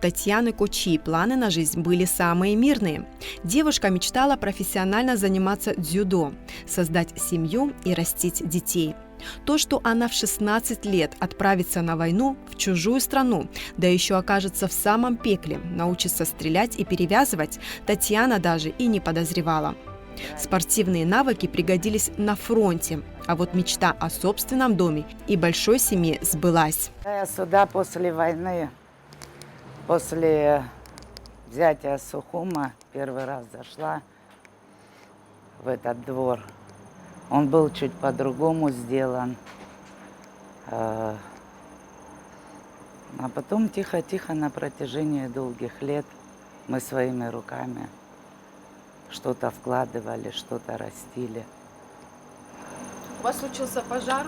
Татьяны Кочи планы на жизнь были самые мирные. Девушка мечтала профессионально заниматься дзюдо, создать семью и растить детей. То, что она в 16 лет отправится на войну в чужую страну, да еще окажется в самом пекле, научится стрелять и перевязывать, Татьяна даже и не подозревала. Спортивные навыки пригодились на фронте, а вот мечта о собственном доме и большой семье сбылась. Я сюда после войны, после взятия Сухума, первый раз зашла в этот двор. Он был чуть по-другому сделан. А потом тихо-тихо на протяжении долгих лет мы своими руками что-то вкладывали, что-то растили. У вас случился пожар?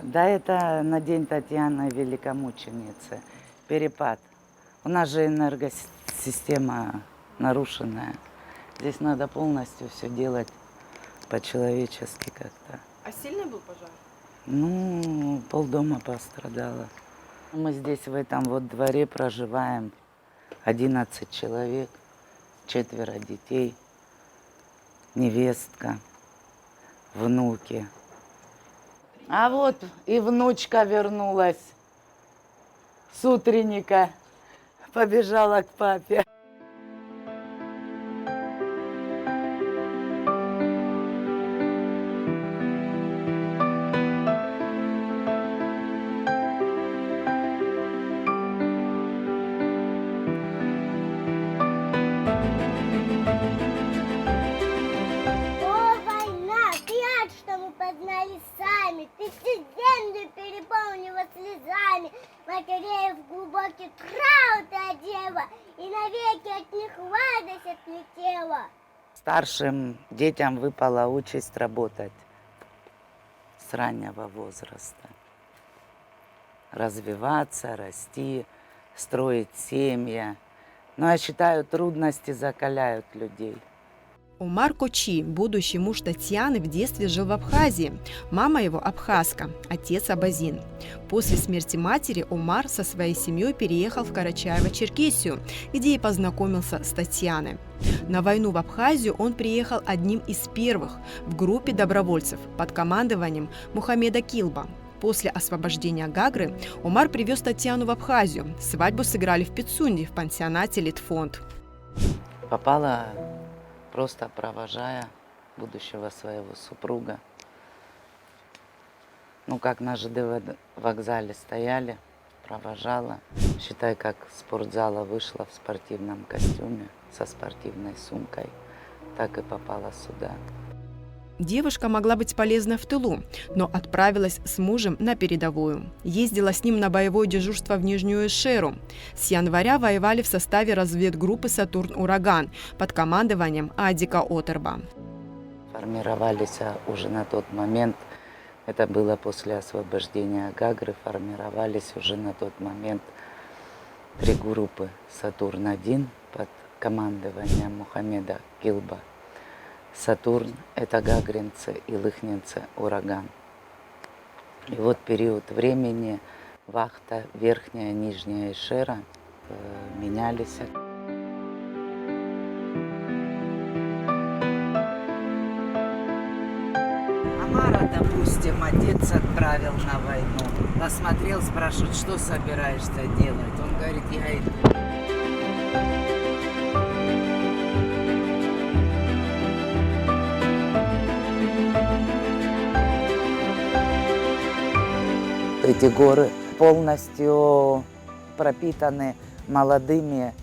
Да, это на День Татьяны Великомученицы. Перепад. У нас же энергосистема нарушенная. Здесь надо полностью все делать по-человечески как-то. А сильный был пожар? Ну, полдома пострадало. Мы здесь в этом вот дворе проживаем 11 человек, 4 детей, невестка, внуки. А вот и внучка вернулась с утренника, побежала к папе. Ты всю землю переполнила слезами, матерей в глубокий траур ты одела, и навеки от них радость отлетела. Старшим детям выпала участь работать с раннего возраста. Развиваться, расти, строить семьи. Но я считаю, трудности закаляют людей. Омар Кочи, будущий муж Татьяны, в детстве жил в Абхазии. Мама его абхазка, отец абазин. После смерти матери Омар со своей семьей переехал в Карачаево-Черкесию, где и познакомился с Татьяной. На войну в Абхазию он приехал одним из первых в группе добровольцев под командованием Мухаммеда Килба. После освобождения Гагры Омар привез Татьяну в Абхазию. Свадьбу сыграли в Пицунде в пансионате «Литфонд». Попала, просто провожая будущего своего супруга. Ну, как на ЖД вокзале стояли, провожала. Считай, как с спортзала вышла в спортивном костюме, со спортивной сумкой, так и попала сюда. Девушка могла быть полезна в тылу, но отправилась с мужем на передовую. Ездила с ним на боевое дежурство в Нижнюю Эшеру. С января воевали в составе разведгруппы «Сатурн-Ураган» под командованием Адика Отерба. Формировались уже на тот момент, это было после освобождения Гагры, формировались уже на тот момент 3 группы «Сатурн-1» под командованием Мухаммеда Килба. Сатурн – это гагринцы и лыхнинцы «Ураган». И вот период времени вахта верхняя, нижняя Эшера менялись. Амара, допустим, отец отправил на войну. Посмотрел, спрашивает, что собираешься делать? Он говорит, я иду. Эти горы полностью пропитаны молодыми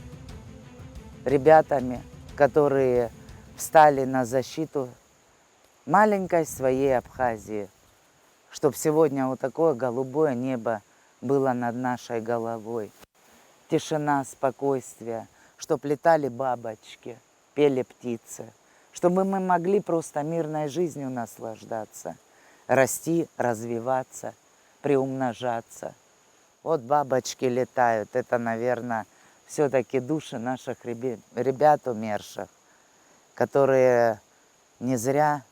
ребятами, которые встали на защиту маленькой своей Абхазии, чтобы сегодня вот такое голубое небо было над нашей головой. Тишина, спокойствие, чтобы летали бабочки, пели птицы, чтобы мы могли просто мирной жизнью наслаждаться, расти, развиваться, приумножаться. Вот бабочки летают, это, наверное, все-таки души наших ребят умерших, которые не зря,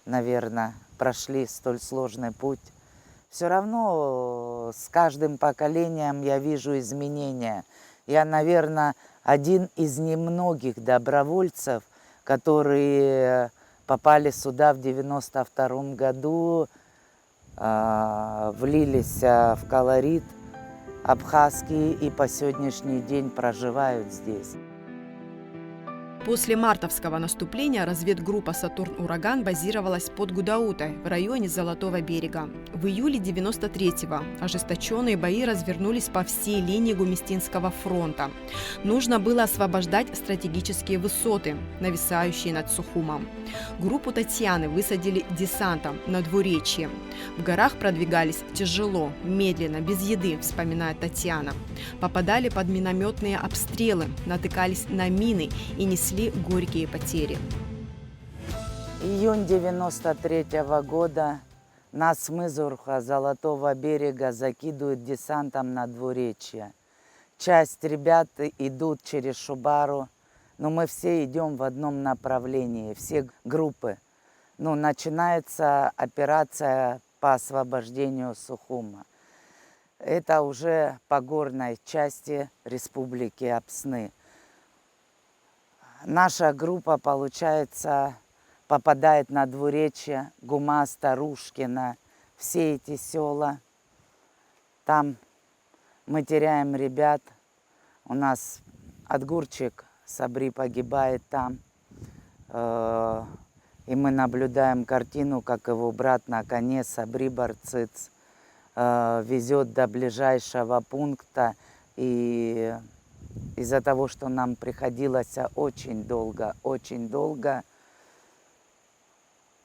наверное, прошли столь сложный путь, все равно с каждым поколением я вижу изменения. Я, наверное, один из немногих добровольцев, которые попали сюда в 92 году, влились в колорит абхазский и по сегодняшний день проживают здесь. После мартовского наступления разведгруппа «Сатурн-Ураган» базировалась под Гудаутой в районе Золотого берега. В июле 93-го ожесточенные бои развернулись по всей линии Гумистинского фронта. Нужно было освобождать стратегические высоты, нависающие над Сухумом. Группу Татьяны высадили десантом на Двуречье. В горах продвигались тяжело, медленно, без еды, вспоминает Татьяна. Попадали под минометные обстрелы, натыкались на мины и несли горькие потери. Июнь 93-го года нас с Мызурха, Золотого берега, закидывают десантом на Двуречье. Часть ребят идут через Шубару, но мы все идем в одном направлении, все группы. Начинается операция по освобождению Сухума. Это уже по горной части Республики Апсны. Наша группа, получается, попадает на Двуречье, Гума, Старушкино, все эти села. Там мы теряем ребят. У нас Отгурчик Сабри погибает там. И мы наблюдаем картину, как его брат на коне Сабри Барциц везет до ближайшего пункта. И из-за того, что нам приходилось очень долго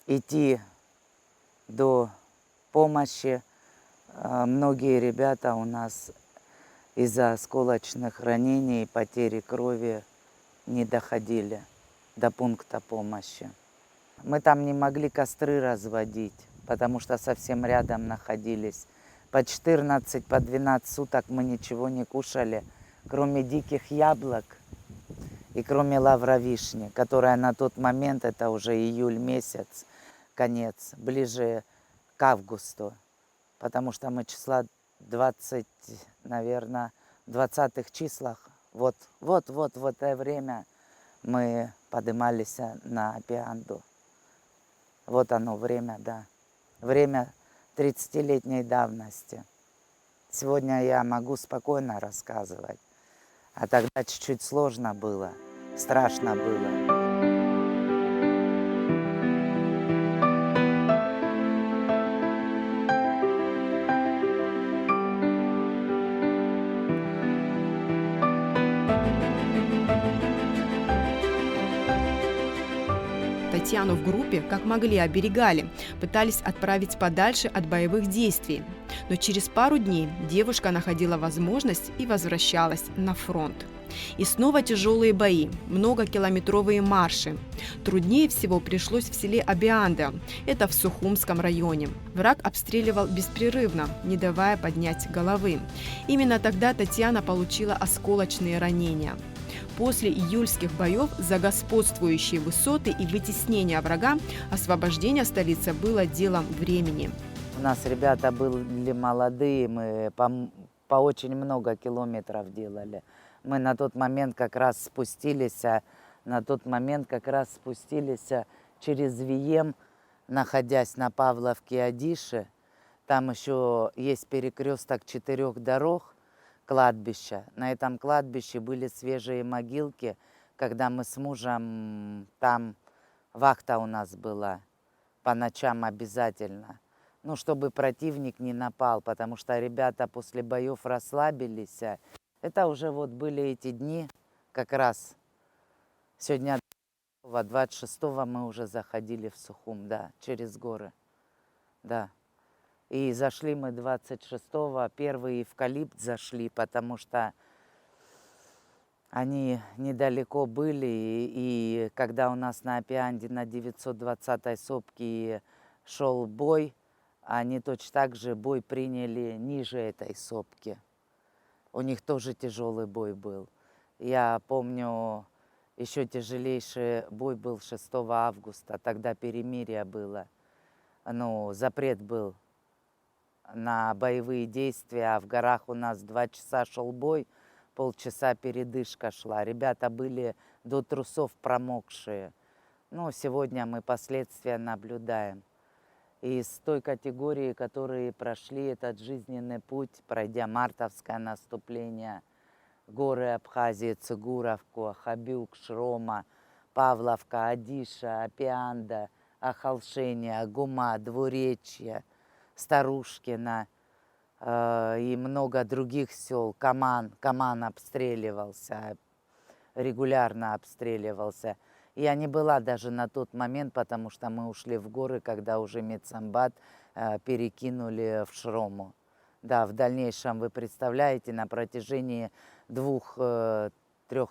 идти до помощи, многие ребята у нас из-за осколочных ранений и потери крови не доходили до пункта помощи. Мы там не могли костры разводить, потому что совсем рядом находились. По 14, по 12 суток мы ничего не кушали, кроме диких яблок и кроме лавровишни, которая на тот момент, это уже июль месяц, конец, ближе к августу, потому что мы числа 20, наверное, в 20-х числах, вот в это время мы поднимались на Апианду. Вот оно время, да. Время 30-летней давности. Сегодня я могу спокойно рассказывать, а тогда чуть-чуть сложно было, страшно было. Татьяну в группе как могли оберегали, пытались отправить подальше от боевых действий. Но через пару дней девушка находила возможность и возвращалась на фронт. И снова тяжелые бои, многокилометровые марши. Труднее всего пришлось в селе Абианда, это в Сухумском районе. Враг обстреливал беспрерывно, не давая поднять головы. Именно тогда Татьяна получила осколочные ранения. После июльских боев за господствующие высоты и вытеснение врага освобождение столицы было делом времени. У нас ребята были молодые, мы по очень много километров делали. Мы на тот момент как раз спустились через Вием, находясь на Павловке-Адише. Там еще есть перекресток 4 дорог, кладбища. На этом кладбище были свежие могилки, когда мы с мужем, там вахта у нас была, по ночам обязательно. Чтобы противник не напал, потому что ребята после боев расслабились. Это уже вот были эти дни, как раз сегодня 26-го мы уже заходили в Сухум, да, через горы, да. И зашли мы 26-го, первый эвкалипт зашли, потому что они недалеко были. И когда у нас на Апианде на 920-й сопке шел бой, они точно так же бой приняли ниже этой сопки. У них тоже тяжелый бой был. Я помню, еще тяжелейший бой был 6 августа, тогда перемирие было. Запрет был на боевые действия, а в горах у нас 2 часа шел бой, полчаса передышка шла. Ребята были до трусов промокшие. Ну, сегодня мы последствия наблюдаем. И из той категории, которые прошли этот жизненный путь, пройдя мартовское наступление, горы Абхазии, Цигуровку, Хабюк, Шрома, Павловка, Адиша, Апианда, Ахалшение, Гума, Двуречье, Старушкино и много других сел. Каман обстреливался, регулярно обстреливался. Я не была даже на тот момент, потому что мы ушли в горы, когда уже медсамбат перекинули в Шрому. Да, в дальнейшем, вы представляете, на протяжении 2-3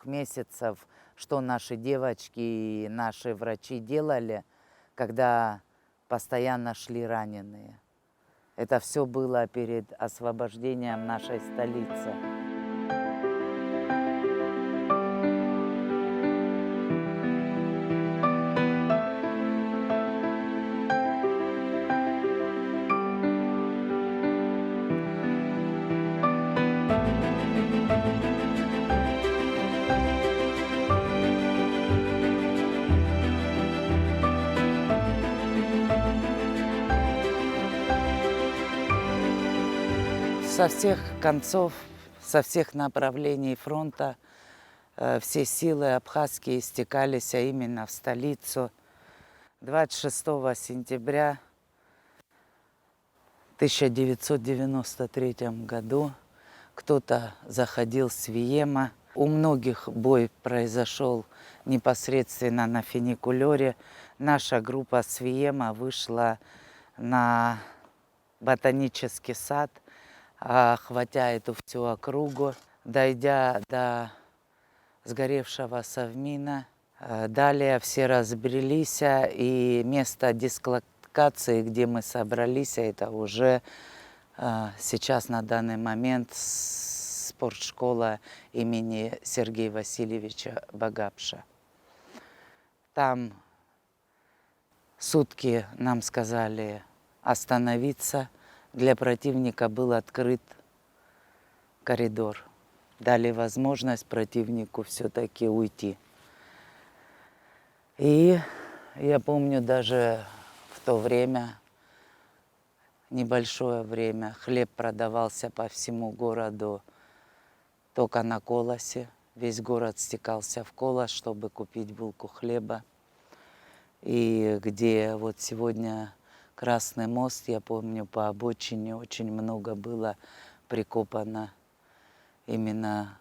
месяцев, что наши девочки и наши врачи делали, когда постоянно шли раненые. Это все было перед освобождением нашей столицы. Со всех концов, со всех направлений фронта все силы абхазские стекались именно в столицу. 26 сентября 1993 году кто-то заходил с Виема. У многих бой произошел непосредственно на фуникулере. Наша группа с Виема вышла на ботанический сад, охватя эту всю округу, дойдя до сгоревшего Совмина. Далее все разбрелись, и место дислокации, где мы собрались, это уже сейчас на данный момент спортшкола имени Сергея Васильевича Багапша. Там сутки нам сказали остановиться. Для противника был открыт коридор. Дали возможность противнику все-таки уйти. И я помню, даже в то время, небольшое время, хлеб продавался по всему городу только на Колосе. Весь город стекался в Колос, чтобы купить булку хлеба. И где вот сегодня Красный мост, я помню, по обочине очень много было прикопано именно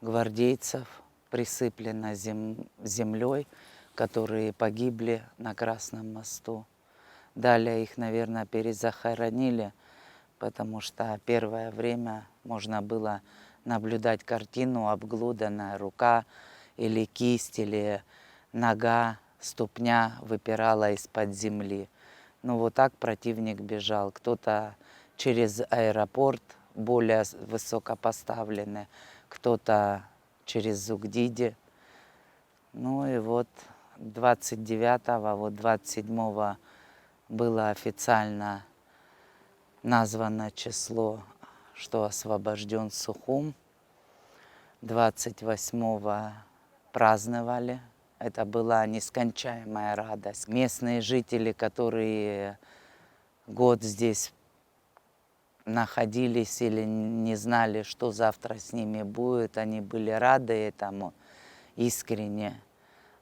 гвардейцев, присыплено землей, которые погибли на Красном мосту. Далее их, наверное, перезахоронили, потому что первое время можно было наблюдать картину: обглоданная рука или кисть, или нога, ступня выпирала из-под земли. Ну вот так противник бежал. Кто-то через аэропорт, более высокопоставленный, кто-то через Зугдиди. Ну и вот 29-го, вот 27-го было официально названо число, что освобожден Сухум. 28-го праздновали. Это была нескончаемая радость. Местные жители, которые год здесь находились или не знали, что завтра с ними будет, они были рады этому искренне.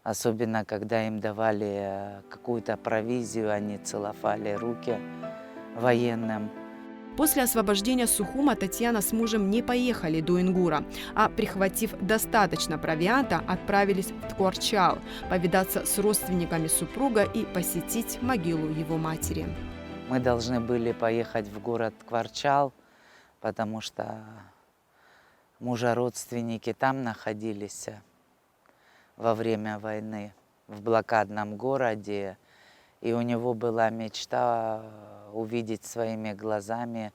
Особенно, когда им давали какую-то провизию, они целовали руки военным. После освобождения Сухума Татьяна с мужем не поехали до Ингура, а, прихватив достаточно провианта, отправились в Ткварчал повидаться с родственниками супруга и посетить могилу его матери. Мы должны были поехать в город Ткварчал, потому что мужа родственники там находились во время войны, в блокадном городе. И у него была мечта увидеть своими глазами,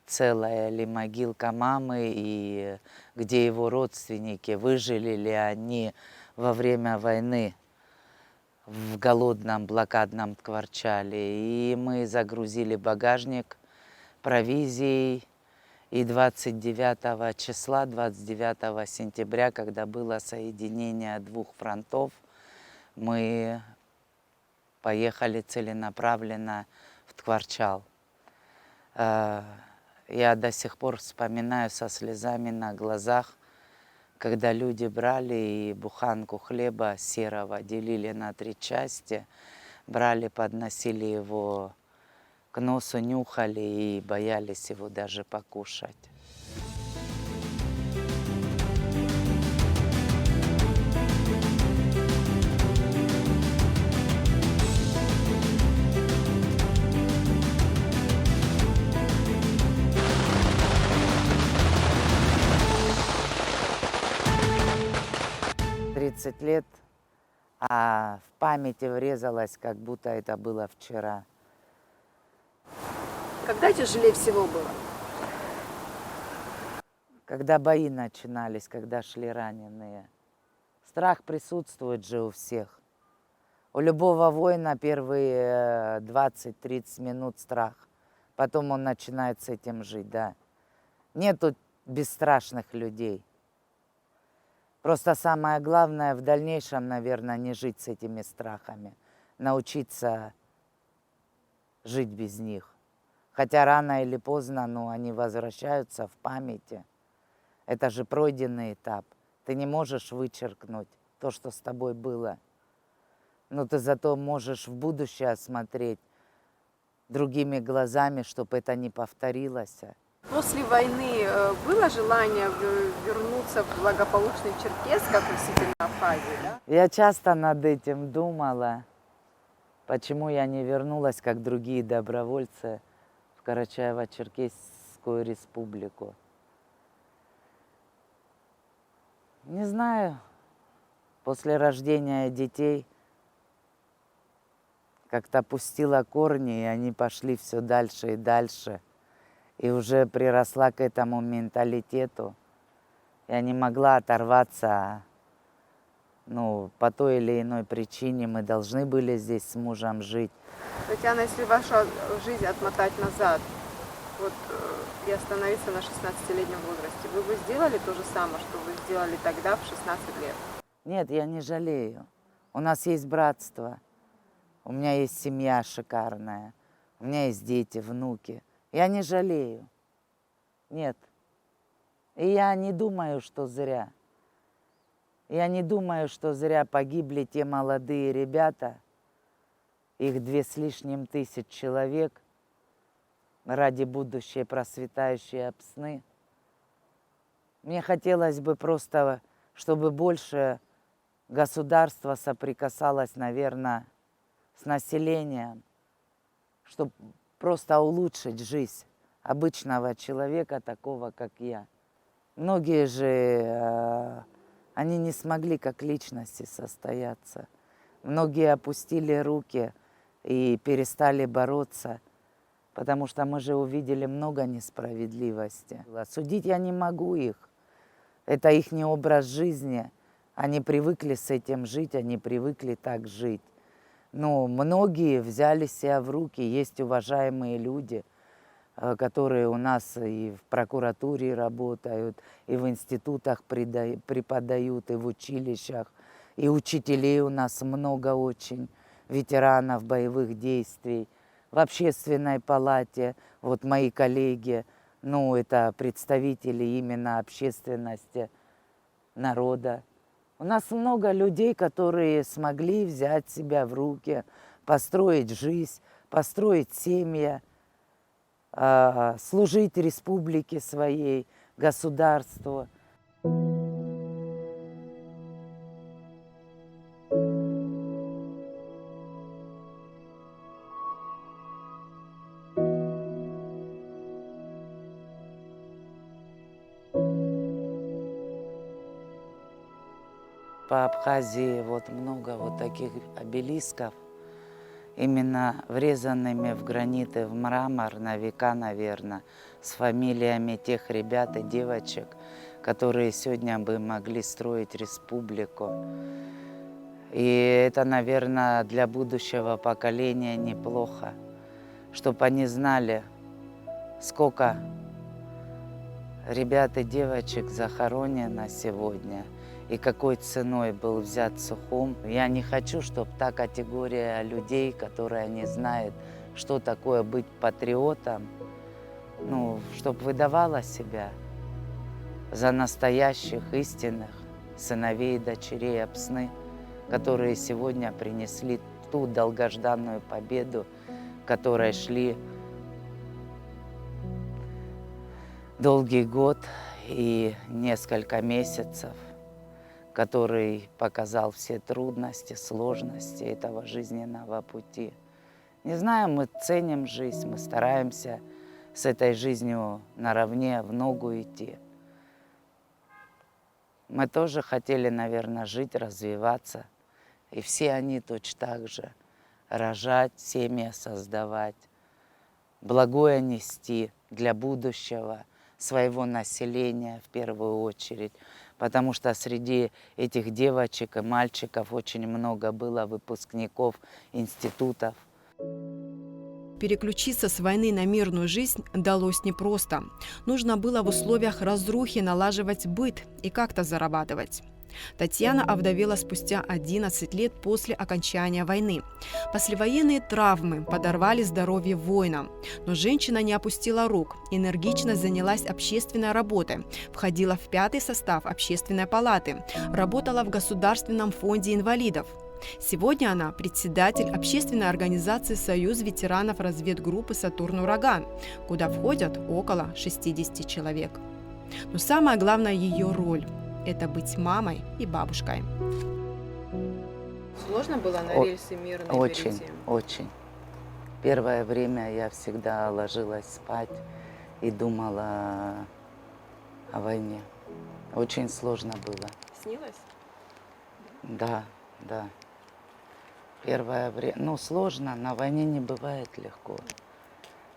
целая ли могилка мамы, и где его родственники, выжили ли они во время войны в голодном блокадном Ткварчале. И мы загрузили багажник провизией. И 29 числа, 29 сентября, когда было соединение двух фронтов, мы поехали целенаправленно в Ткварчал. Я до сих пор вспоминаю со слезами на глазах, когда люди брали и буханку хлеба серого делили на 3 части, брали, подносили его к носу, нюхали и боялись его даже покушать. «30 лет, а в памяти врезалось, как будто это было вчера». Когда тяжелее всего было? Когда бои начинались, когда шли раненые. Страх присутствует же у всех. У любого воина первые 20-30 минут страх. Потом он начинает с этим жить, да. Нету бесстрашных людей. Просто самое главное в дальнейшем, наверное, не жить с этими страхами. Научиться жить без них. Хотя рано или поздно, но они возвращаются в памяти. Это же пройденный этап. Ты не можешь вычеркнуть то, что с тобой было. Но ты зато можешь в будущее смотреть другими глазами, чтобы это не повторилось. После войны было желание вернуться в благополучный Черкесск относительно Абхазии, да? Я часто над этим думала, почему я не вернулась, как другие добровольцы, в Карачаево-Черкесскую республику. Не знаю, после рождения детей как-то пустила корни, и они пошли все дальше и дальше. И уже приросла к этому менталитету. Я не могла оторваться, по той или иной причине мы должны были здесь с мужем жить. Татьяна, если вашу жизнь отмотать назад, и остановиться на 16-летнем возрасте, вы бы сделали то же самое, что вы сделали тогда в 16 лет? Нет, я не жалею. У нас есть братство, у меня есть семья шикарная, у меня есть дети, внуки. Я не жалею. Нет. И я не думаю, что зря. Я не думаю, что зря погибли те молодые ребята, их 2 с лишним тысяч человек, ради будущей процветающей Апсны. Мне хотелось бы просто, чтобы больше государство соприкасалось, наверное, с населением, чтобы просто улучшить жизнь обычного человека, такого, как я. Многие же, они не смогли как личности состояться. Многие опустили руки и перестали бороться, потому что мы же увидели много несправедливости. Судить я не могу их. Это их образ жизни. Они привыкли с этим жить, они привыкли так жить. Но многие взяли себя в руки. Есть уважаемые люди, которые у нас и в прокуратуре работают, и в институтах преподают, и в училищах. И учителей у нас много очень, ветеранов боевых действий. В общественной палате, мои коллеги, это представители именно общественности, народа. У нас много людей, которые смогли взять себя в руки, построить жизнь, построить семьи, служить республике своей, государству. По Абхазии много таких обелисков, именно врезанными в граниты, в мрамор на века, наверное, с фамилиями тех ребят и девочек, которые сегодня бы могли строить республику. И это, наверное, для будущего поколения неплохо, чтобы они знали, сколько ребят и девочек захоронено сегодня, и какой ценой был взят Сухум. Я не хочу, чтобы та категория людей, которая не знает, что такое быть патриотом, чтобы выдавала себя за настоящих, истинных сыновей и дочерей Апсны, которые сегодня принесли ту долгожданную победу, к которой шли долгий год и несколько месяцев, который показал все трудности, сложности этого жизненного пути. Не знаю, мы ценим жизнь, мы стараемся с этой жизнью наравне в ногу идти. Мы тоже хотели, наверное, жить, развиваться. И все они точно так же. Рожать, семьи создавать, благое нести для будущего своего населения в первую очередь. Потому что среди этих девочек и мальчиков очень много было выпускников институтов. Переключиться с войны на мирную жизнь далось непросто. Нужно было в условиях разрухи налаживать быт и как-то зарабатывать. Татьяна овдовела спустя 11 лет после окончания войны. Послевоенные травмы подорвали здоровье воинам, но женщина не опустила рук, энергично занялась общественной работой, входила в 5-й состав общественной палаты, работала в Государственном фонде инвалидов. Сегодня она председатель общественной организации «Союз ветеранов разведгруппы «Сатурн-Ураган», куда входят около 60 человек. Но самая главная ее роль – это быть мамой и бабушкой. Сложно было на рельсы мирной Очень, очень. Первое время я всегда ложилась спать и думала о войне. Очень сложно было. Снилось? Да. Первое время, сложно, на войне не бывает легко.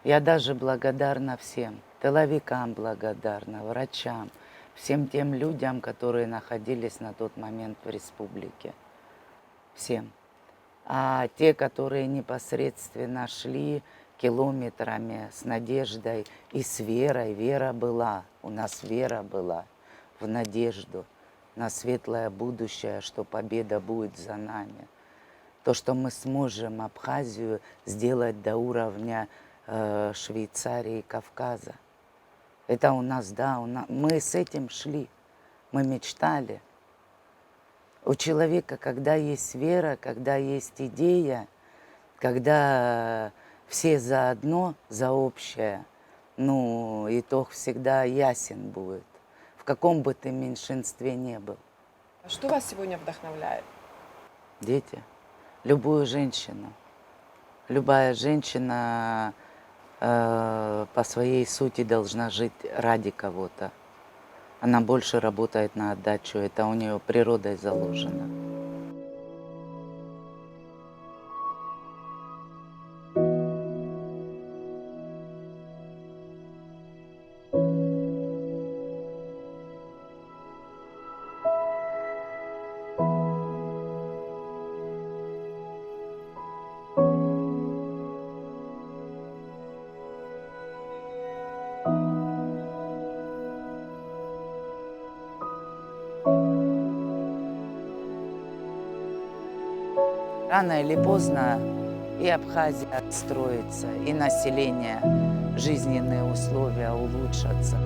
Я даже благодарна всем, тыловикам благодарна, врачам, всем тем людям, которые находились на тот момент в республике. Всем. А те, которые непосредственно шли километрами с надеждой и с верой, вера была, у нас вера была в надежду на светлое будущее, что победа будет за нами. То, что мы сможем Абхазию сделать до уровня Швейцарии и Кавказа. Это у нас, мы с этим шли, мы мечтали. У человека, когда есть вера, когда есть идея, когда все заодно, за общее, итог всегда ясен будет, в каком бы ты меньшинстве ни был. А что вас сегодня вдохновляет? Дети. Любую женщину. Любая женщина по своей сути должна жить ради кого-то. Она больше работает на отдачу, это у нее природой заложено. Рано или поздно и Абхазия отстроится, и население, жизненные условия улучшатся.